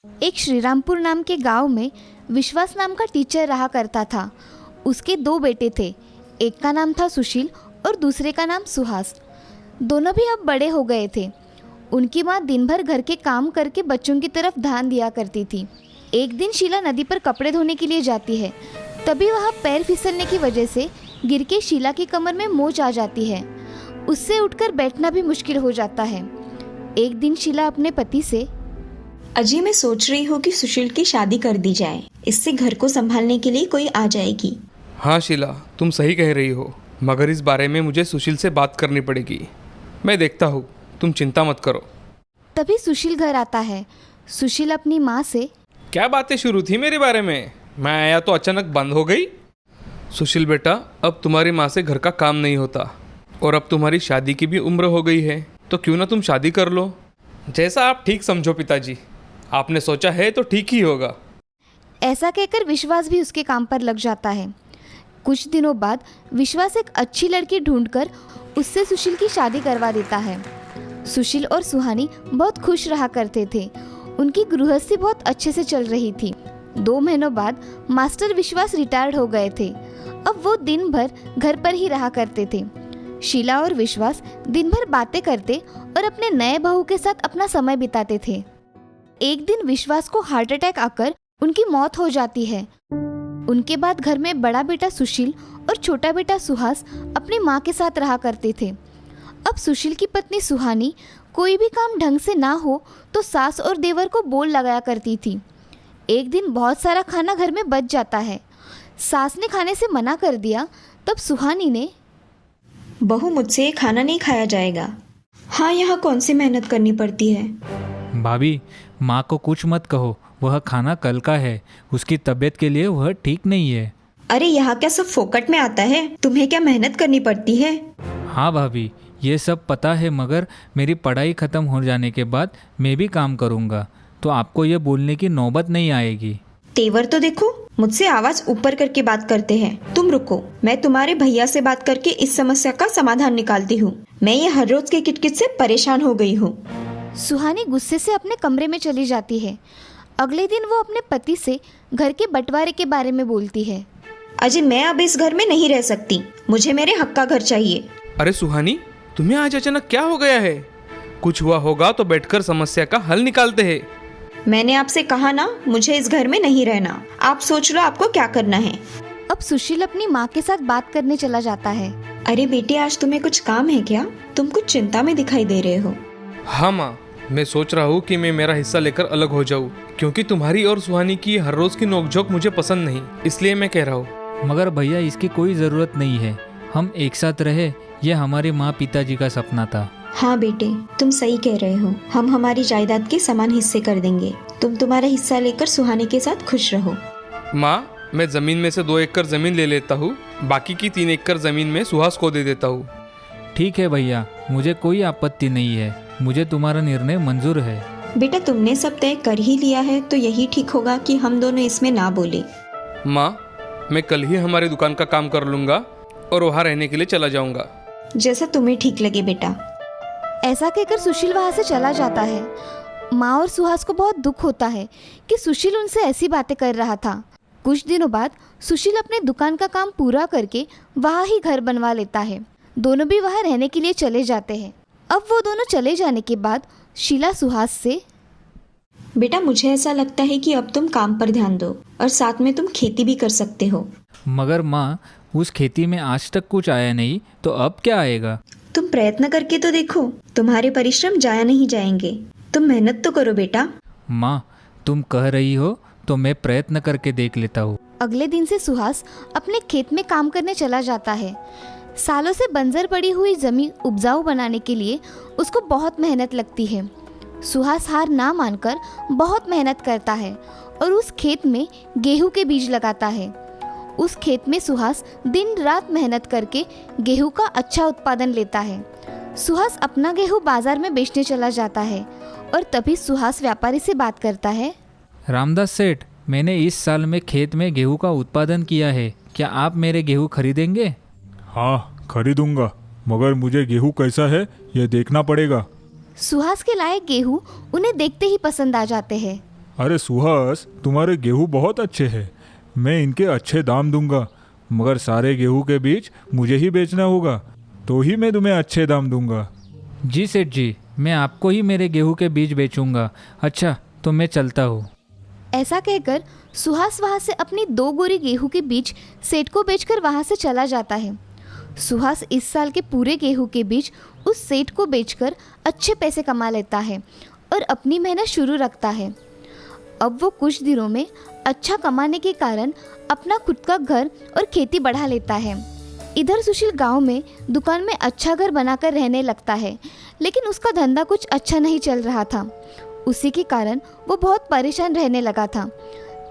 एक श्रीरामपुर नाम के गांव में विश्वास नाम का टीचर रहा करता था। उसके दो बेटे थे, एक का नाम था सुशील और दूसरे का नाम सुहास। दोनों भी अब बड़े हो गए थे। उनकी माँ दिन भर घर के काम करके बच्चों की तरफ ध्यान दिया करती थी। एक दिन शीला नदी पर कपड़े धोने के लिए जाती है। तभी वह पैर फिसलने की वजह से गिर के शीला की कमर में मोच आ जाती है। उससे उठकर बैठना भी मुश्किल हो जाता है। एक दिन शीला अपने पति से, अजी मैं सोच रही हूँ कि सुशील की शादी कर दी जाए, इससे घर को संभालने के लिए कोई आ जाएगी। हाँ शीला, तुम सही कह रही हो, मगर इस बारे में मुझे सुशील से बात करनी पड़ेगी। मैं देखता हूँ, तुम चिंता मत करो। तभी सुशील घर आता है। सुशील अपनी माँ से, क्या बातें शुरू थी मेरे बारे में? मैं आया तो अचानक बंद हो गई। सुशील बेटा, अब तुम्हारी माँ से घर का काम नहीं होता और अब तुम्हारी शादी की भी उम्र हो गई है, तो क्यों ना तुम शादी कर लो। जैसा आप ठीक समझो पिताजी, आपने सोचा है तो ठीक ही होगा। ऐसा कहकर विश्वास भी उसके काम पर लग जाता है। कुछ दिनों बाद विश्वास एक अच्छी लड़की ढूंढकर उससे सुशील की शादी करवा देता है। सुशील और सुहानी बहुत खुश रहा करते थे। उनकी गृहस्थी बहुत अच्छे से चल रही थी। 2 महीनों बाद मास्टर विश्वास रिटायर्ड हो गए थे। अब वो दिन भर घर पर ही रहा करते थे। शीला और विश्वास दिन भर बातें करते और अपने नए बहू के साथ अपना समय बिताते थे। एक दिन विश्वास को हार्ट अटैक आकर उनकी मौत हो जाती है। उनके बाद घर में बड़ा बेटा सुशील और छोटा बेटा सुहास अपनी माँ के साथ रहा करते थे। अब सुशील की पत्नी सुहानी कोई भी काम ढंग से ना हो तो सास और देवर को बोल लगाया करती थी। एक दिन बहुत सारा खाना घर में बच जाता है। सास ने खाने से मना कर दिया। तब सुहानी ने, बहू मुझसे ये खाना नहीं खाया जाएगा। हाँ, यहाँ कौन सी मेहनत करनी पड़ती है। भाभी, माँ को कुछ मत कहो, वह खाना कल का है, उसकी तबीयत के लिए वह ठीक नहीं है। अरे यहाँ क्या सब फोकट में आता है? तुम्हें क्या मेहनत करनी पड़ती है? हाँ भाभी, ये सब पता है, मगर मेरी पढ़ाई ख़त्म हो जाने के बाद मैं भी काम करूँगा, तो आपको ये बोलने की नौबत नहीं आएगी। तेवर तो देखो, मुझसे आवाज ऊपर करके बात करते हैं। तुम रुको, मैं तुम्हारे भैया से बात करके इस समस्या का समाधान निकालती हूँ। मैं ये हर रोज के किटकिट से परेशान हो गई हूँ। सुहानी गुस्से से अपने कमरे में चली जाती है। अगले दिन वो अपने पति से घर के बंटवारे के बारे में बोलती है। अजय, मैं अब इस घर में नहीं रह सकती, मुझे मेरे हक का घर चाहिए। अरे सुहानी, तुम्हें आज अचानक क्या हो गया है? कुछ हुआ होगा तो बैठकर समस्या का हल निकालते हैं। मैंने आपसे कहा ना, मुझे इस घर में नहीं रहना। आप सोच लो आपको क्या करना है। अब सुशील अपनी माँ के साथ बात करने चला जाता है। अरे बेटे, आज तुम्हें कुछ काम है क्या? तुम कुछ चिंता में दिखाई दे रहे हो। हाँ माँ, मैं सोच रहा हूँ कि मैं मेरा हिस्सा लेकर अलग हो जाऊँ, क्योंकि तुम्हारी और सुहानी की हर रोज की नोकझोंक मुझे पसंद नहीं, इसलिए मैं कह रहा हूँ। मगर भैया, इसकी कोई ज़रूरत नहीं है, हम एक साथ रहे, ये हमारे माँ पिताजी का सपना था। हाँ बेटे, तुम सही कह रहे हो। हम हमारी जायदाद के समान हिस्से कर देंगे। तुम तुम्हारा हिस्सा लेकर सुहानी के साथ खुश रहो। माँ, मैं जमीन में से 2 एकड़ जमीन ले लेता हूँ, बाकी की 3 एकड़ जमीन में सुहास को दे देता हूँ। ठीक है भैया, मुझे कोई आपत्ति नहीं है, मुझे तुम्हारा निर्णय मंजूर है। बेटा, तुमने सब तय कर ही लिया है तो यही ठीक होगा कि हम दोनों इसमें ना बोले। माँ, मैं कल ही हमारी दुकान का काम कर लूँगा और वहाँ रहने के लिए चला जाऊँगा। जैसा तुम्हें ठीक लगे बेटा। ऐसा कहकर सुशील वहाँ से चला जाता है। माँ और सुहास को बहुत दुख होता है कि सुशील उनसे ऐसी बातें कर रहा था। कुछ दिनों बाद सुशील अपने दुकान का काम पूरा करके वहाँ ही घर बनवा लेता है। दोनों भी वहाँ रहने के लिए चले जाते हैं। अब वो दोनों चले जाने के बाद शीला सुहास से, बेटा, मुझे ऐसा लगता है कि अब तुम काम पर ध्यान दो और साथ में तुम खेती भी कर सकते हो। मगर माँ, उस खेती में आज तक कुछ आया नहीं, तो अब क्या आएगा? तुम प्रयत्न करके तो देखो, तुम्हारे परिश्रम जाया नहीं जाएंगे। तुम मेहनत तो करो बेटा। माँ, तुम कह रही हो तो मैं प्रयत्न करके देख लेता हूँ। अगले दिन से सुहास अपने खेत में काम करने चला जाता है। सालों से बंजर पड़ी हुई जमीन उपजाऊ बनाने के लिए उसको बहुत मेहनत लगती है। सुहास हार ना मानकर बहुत मेहनत करता है और उस खेत में गेहूं के बीज लगाता है। उस खेत में सुहास दिन रात मेहनत करके गेहूं का अच्छा उत्पादन लेता है। सुहास अपना गेहूं बाजार में बेचने चला जाता है और तभी सुहास व्यापारी से बात करता है। रामदास सेठ, मैंने इस साल में खेत में गेहूं का उत्पादन किया है, क्या आप मेरे गेहूं खरीदेंगे? हाँ, खरीदूंगा, मगर मुझे गेहूं कैसा है ये देखना पड़ेगा। सुहास के लाए गेहूं उन्हें देखते ही पसंद आ जाते हैं। अरे सुहास, तुम्हारे गेहूँ बहुत अच्छे हैं, मैं इनके अच्छे दाम दूंगा, मगर सारे गेहूँ के बीज मुझे ही बेचना होगा, तो ही मैं तुम्हें अच्छे दाम दूंगा। जी सेठ जी, मैं आपको ही मेरे गेहूं के बीज बेचूंगा। अच्छा, तो मैं चलता हूँ। ऐसा कहकर सुहास वहाँ से अपनी 2 बोरी गेहूं के बीज सेठ को बेचकर वहाँ से चला जाता है। सुहास इस साल के पूरे गेहूं के बीज उस सेठ को बेचकर अच्छे पैसे कमा लेता है और अपनी मेहनत शुरू रखता है। अब वो कुछ दिनों में अच्छा कमाने के कारण अपना खुद का घर और खेती बढ़ा लेता है। इधर सुशील गांव में दुकान में अच्छा घर बनाकर रहने लगता है, लेकिन उसका धंधा कुछ अच्छा नहीं चल रहा था। उसी के कारण वो बहुत परेशान रहने लगा था।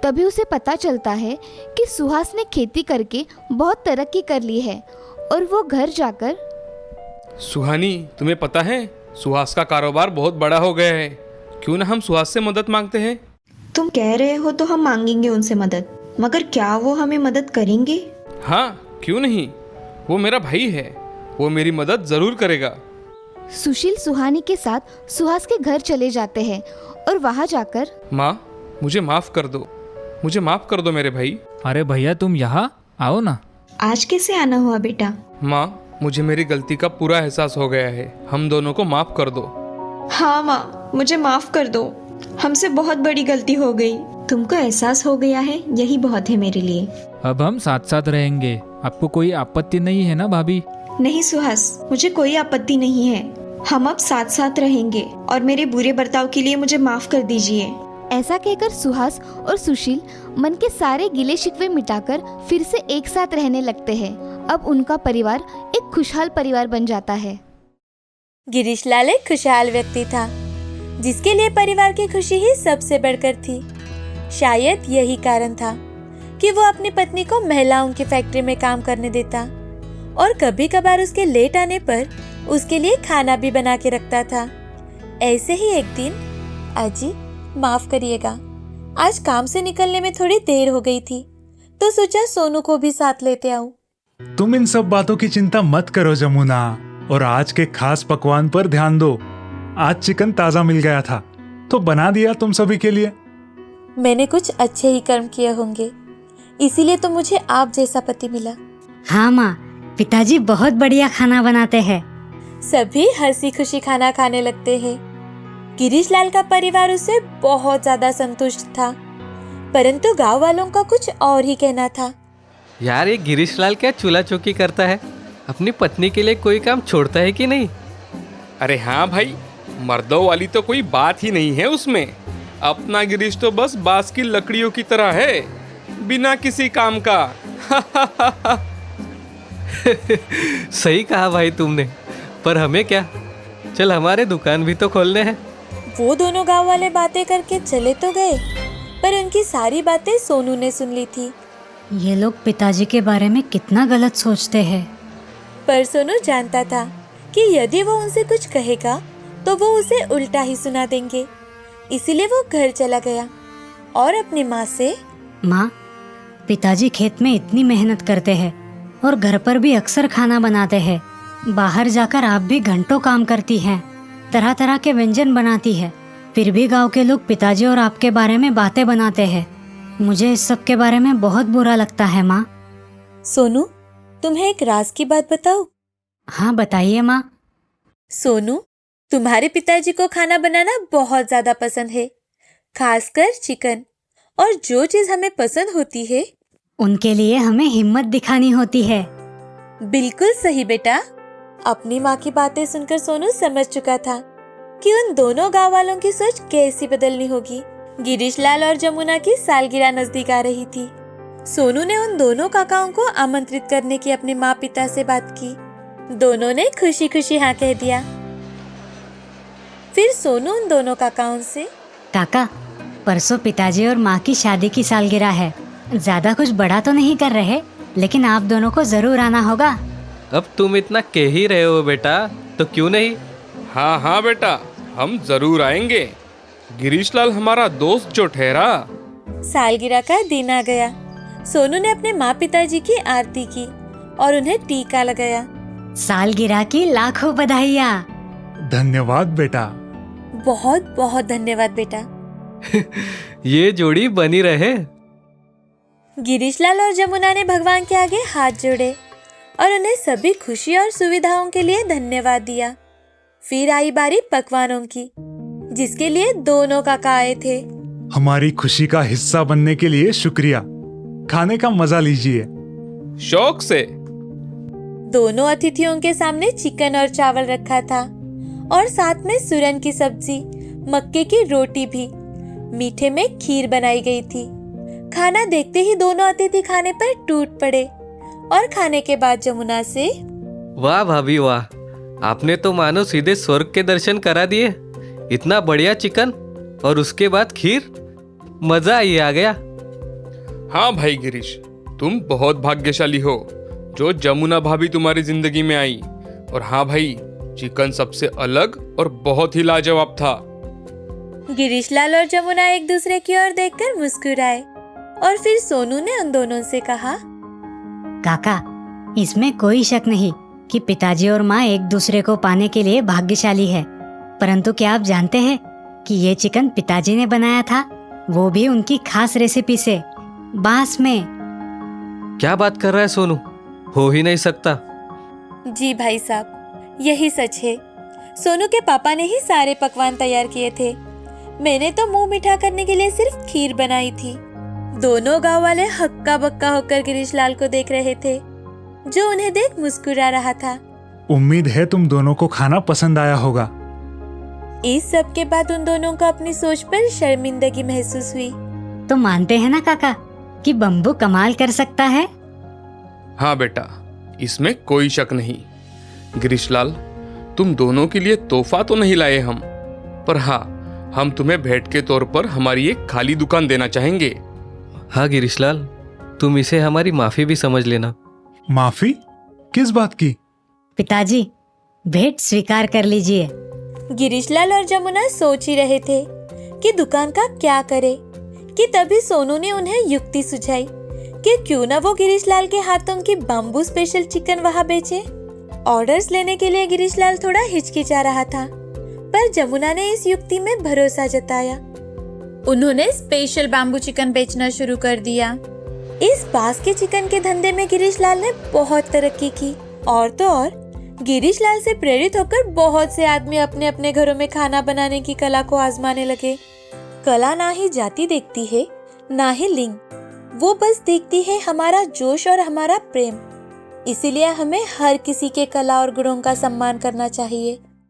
तभी उसे पता चलता है कि सुहास ने खेती करके बहुत तरक्की कर ली है और वो घर जाकर, सुहानी, तुम्हें पता है सुहास का कारोबार बहुत बड़ा हो गया है, क्यों ना हम सुहास से मदद मांगते हैं। तुम कह रहे हो तो हम मांगेंगे उनसे मदद, मगर क्या वो हमें मदद करेंगे? हाँ, क्यों नहीं, वो मेरा भाई है, वो मेरी मदद ज़रूर करेगा। सुशील सुहानी के साथ सुहास के घर चले जाते हैं और वहाँ जाकर, माँ, मुझे माफ़ कर दो, मुझे माफ़ कर दो मेरे भाई। अरे भैया, तुम यहाँ आओ ना। आज कैसे आना हुआ बेटा? माँ, मुझे मेरी गलती का पूरा एहसास हो गया है, हम दोनों को माफ़ कर दो। हाँ माँ, मुझे माफ कर दो, हमसे बहुत बड़ी गलती हो गई। तुमको एहसास हो गया है, यही बहुत है मेरे लिए। अब हम साथ साथ रहेंगे, आपको कोई आपत्ति नहीं है ना भाभी? नहीं सुहास, मुझे कोई आपत्ति नहीं है, हम अब साथ साथ रहेंगे और मेरे बुरे बर्ताव के लिए मुझे माफ कर दीजिए। ऐसा कहकर सुहास और सुशील मन के सारे गिले शिकवे मिटाकर फिर से एक साथ रहने लगते हैं। अब उनका परिवार एक खुशहाल परिवार बन जाता है। गिरीश लाल एक खुशहाल व्यक्ति था, जिसके लिए परिवार की खुशी ही सबसे बढ़कर थी। शायद यही कारण था कि वो अपनी पत्नी को महिलाओं की फैक्ट्री में काम करने देता और कभी कभार उसके लेट आने पर उसके लिए खाना भी बना के रखता था। ऐसे ही एक दिन, अजी माफ करिएगा, आज काम से निकलने में थोड़ी देर हो गई थी, तो सोचा सोनू को भी साथ लेते आऊं। तुम इन सब बातों की चिंता मत करो जमुना, और आज के खास पकवान पर ध्यान दो। आज चिकन ताजा मिल गया था तो बना दिया तुम सभी के लिए। मैंने कुछ अच्छे ही कर्म किए होंगे, इसीलिए तो मुझे आप जैसा पति मिला। हाँ माँ, पिताजी बहुत बढ़िया खाना बनाते हैं। सभी हंसी खुशी खाना खाने लगते हैं। गिरीश लाल का परिवार उससे बहुत ज्यादा संतुष्ट था, परंतु गांव वालों का कुछ और ही कहना था। यार, ये गिरीश लाल क्या चूल्हा चौकी करता है, अपनी पत्नी के लिए कोई काम छोड़ता है कि नहीं? अरे हाँ भाई, मर्दों वाली तो कोई बात ही नहीं है उसमें। अपना गिरीश तो बस बांस की लकड़ियों की तरह है, बिना किसी काम का। सही कहा भाई तुमने, पर हमें क्या, चल हमारे दुकान भी तो खोलने हैं। वो दोनों गांव वाले बातें करके चले तो गए, पर उनकी सारी बातें सोनू ने सुन ली थी। ये लोग पिताजी के बारे में कितना गलत सोचते हैं। पर सोनू जानता था कि यदि वो उनसे कुछ कहेगा तो वो उसे उल्टा ही सुना देंगे, इसीलिए वो घर चला गया और अपनी माँ से, माँ, पिताजी खेत में इतनी मेहनत करते हैं और घर पर भी अक्सर खाना बनाते हैं। बाहर जाकर आप भी घंटों काम करती हैं, तरह तरह के व्यंजन बनाती है, फिर भी गांव के लोग पिताजी और आपके बारे में बातें बनाते हैं। मुझे इस सब के बारे में बहुत बुरा लगता है माँ। सोनू, तुम्हें एक राज की बात बताऊं? हाँ बताइए माँ। सोनू, तुम्हारे पिताजी को खाना बनाना बहुत ज्यादा पसंद है, खासकर चिकन। और जो चीज हमें पसंद होती है उनके लिए हमें हिम्मत दिखानी होती है। बिल्कुल सही बेटा। अपनी माँ की बातें सुनकर सोनू समझ चुका था कि उन दोनों गांव वालों की सोच कैसी बदलनी होगी। गिरीश लाल और जमुना की सालगिरह नजदीक आ रही थी। सोनू ने उन दोनों काकाओं को आमंत्रित करने की अपने माँ पिता से बात की। दोनों ने खुशी खुशी हाँ कह दिया। फिर सोनू उन दोनों काकाओं से, काका, परसों पिताजी और माँ की शादी की सालगिरह है। ज्यादा कुछ बड़ा तो नहीं कर रहे, लेकिन आप दोनों को जरूर आना होगा। अब तुम इतना कह ही रहे हो बेटा, तो क्यों नहीं? हाँ हाँ बेटा, हम जरूर आएंगे। गिरीश लाल हमारा दोस्त जो ठहरा। सालगिरह का दिन आ गया। सोनू ने अपने माँ पिताजी की आरती की और उन्हें टीका लगाया। सालगिरह की लाखों बधाइयाँ। धन्यवाद बेटा। बहुत बहुत धन्यवाद बेटा। ये जोड़ी बनी रहे। गिरीशलाल और जमुना ने भगवान के आगे हाथ जोड़े और उन्हें सभी खुशी और सुविधाओं के लिए धन्यवाद दिया। फिर आई बारी पकवानों की, जिसके लिए दोनों काका आए थे। हमारी खुशी का हिस्सा बनने के लिए शुक्रिया। खाने का मजा लीजिए। शौक से। दोनों अतिथियों के सामने चिकन और चावल रखा था और साथ में सुरन की सब्जी, मक्के की रोटी भी। मीठे में खीर बनाई गई थी। खाना देखते ही दोनों अतिथि खाने पर टूट पड़े और खाने के बाद जमुना से, वाह भाभी वाह, आपने तो मानो सीधे स्वर्ग के दर्शन करा दिए। इतना बढ़िया चिकन और उसके बाद खीर, मजा ही आ गया। हाँ भाई गिरीश, तुम बहुत भाग्यशाली हो जो जमुना भाभी तुम्हारी जिंदगी में आई। और हाँ भाई, चिकन सबसे अलग और बहुत ही लाजवाब था। गिरीशलाल और जमुना एक दूसरे की ओर देखकर मुस्कुराए और फिर सोनू ने उन दोनों से कहा, काका, इसमें कोई शक नहीं कि पिताजी और माँ एक दूसरे को पाने के लिए भाग्यशाली है। परंतु क्या आप जानते हैं कि ये चिकन पिताजी ने बनाया था, वो भी उनकी खास रेसिपी से, बांस में। क्या बात कर रहा है सोनू, हो ही नहीं सकता। जी भाई साहब, यही सच है। सोनू के पापा ने ही सारे पकवान तैयार किए थे। मैंने तो मुंह मीठा करने के लिए सिर्फ खीर बनाई थी। दोनों गांव वाले हक्का बक्का होकर गिरीशलाल को देख रहे थे, जो उन्हें देख मुस्कुरा रहा था। उम्मीद है तुम दोनों को खाना पसंद आया होगा। इस सब के बाद उन दोनों को अपनी सोच पर शर्मिंदगी महसूस हुई। तो मानते हैं ना काका कि बम्बू कमाल कर सकता है? हाँ बेटा, इसमें कोई शक नहीं। गिरीशलाल, तुम दोनों के लिए तोहफा तो नहीं लाए हम, पर हाँ, हम तुम्हें भेंट के तौर पर हमारी एक खाली दुकान देना चाहेंगे। हाँ गिरीशलाल, तुम इसे हमारी माफी भी समझ लेना। माफी? किस बात की? पिताजी, भेंट स्वीकार कर लीजिए। गिरीशलाल और जमुना सोच ही रहे थे कि दुकान का क्या करे कि तभी सोनू ने उन्हें युक्ति सुझाई कि क्यों ना वो गिरीशलाल के हाथों की बाम्बू स्पेशल चिकन वहाँ बेचे। ऑर्डर्स लेने के लिए गिरीशलाल थोड़ा हिचकिचा रहा था, पर जमुना ने इस युक्ति में भरोसा जताया। उन्होंने स्पेशल बाम्बू चिकन बेचना शुरू कर दिया। इस बांस के चिकन के धंधे में गिरीशलाल ने बहुत तरक्की की। और तो और, गिरीशलाल से प्रेरित होकर बहुत से आदमी अपने अपने घरों में खाना बनाने की कला को आजमाने लगे। कला ना ही जाति देखती है, ना ही लिंग, वो बस देखती है हमारा जोश और हमारा प्रेम। इसीलिए हमें हर किसी के कला और गुणों का सम्मान करना चाहिए।